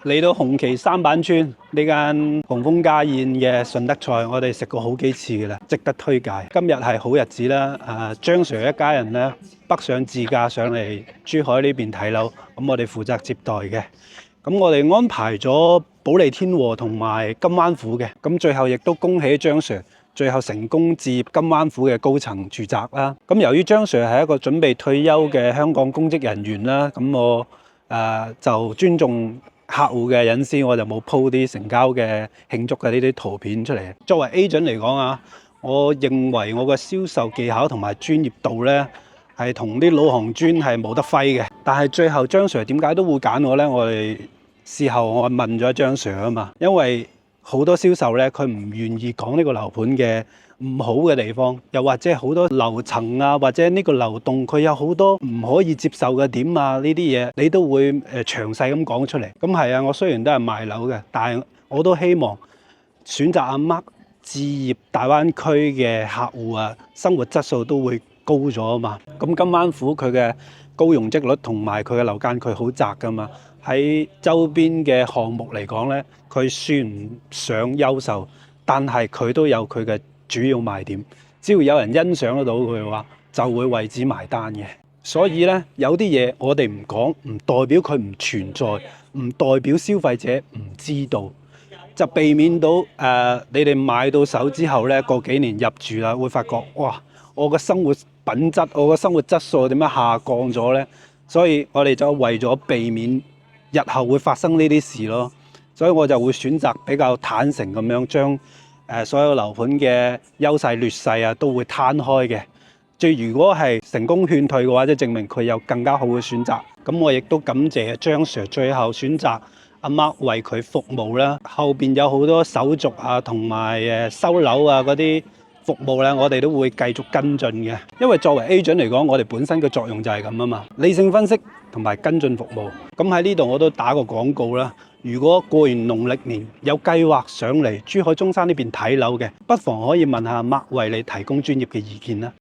嚟到紅旗三板村呢間紅楓家宴嘅順德菜，我哋食過好幾次㗎啦，值得推介。今日係好日子啦，張 Sir 一家人咧北上自駕上嚟珠海呢邊睇樓，咁我哋負責接待嘅。咁我哋安排咗保利天和同埋金灣府嘅，咁最後亦都恭喜張 Sir 最後成功置業金灣府嘅高層住宅啦。咁由於張 Sir 係一個準備退休嘅香港公職人員啦，咁我就尊重客戶嘅隱私，我就冇 po 啲成交嘅慶祝嘅呢啲圖片出嚟。作為 agent 嚟講啊，我認為我嘅銷售技巧同埋專業度咧係同啲老行尊係冇得揮嘅。但係最後張 Sir 點解都會揀我咧？我哋事後我問咗張 Sir 啊嘛，因為好多銷售咧佢唔願意講呢個樓盤嘅唔好嘅地方，又或者好多樓層啊，或者呢個樓棟佢有好多唔可以接受嘅點啊，呢啲嘢你都會詳細咁講出嚟。咁係啊，我雖然都係賣樓嘅，但係我都希望選擇阿 Mark 置業大灣區嘅客戶啊，生活質素都會高咗啊嘛。咁金灣府佢嘅高容積率同埋佢嘅樓間距好窄噶嘛，喺周邊嘅項目嚟講咧，佢算唔上優秀，但係佢都有佢嘅主要賣點，只要有人欣賞得到佢嘅話，就會為之埋單嘅。所以咧，有啲嘢我哋唔講，唔代表佢唔存在，唔代表消費者唔知道，就避免到你哋買到手之後咧，過幾年入住啦，會發覺哇，我嘅生活品質，我嘅生活質素點樣下降咗咧？所以我哋就為咗避免日後會發生呢啲事咯，所以我就會選擇比較坦誠咁樣將所有樓盤嘅優勢劣勢啊，都會攤開嘅。如果係成功勸退嘅話，即係證明佢有更加好嘅選擇。咁我亦都感謝張 Sir 最後選擇阿 Mark 為佢服務啦。後邊有好多手續啊，同埋收樓啊嗰啲服務咧，我哋都會繼續跟進嘅。因為作為 agent 嚟講，我哋本身嘅作用就係咁啊嘛，理性分析同埋跟進服務。咁喺呢度我都打個廣告啦。如果過完農曆年有計劃上嚟珠海中山呢邊睇樓嘅，不妨可以問下 Mark 為你提供專業嘅意見啦。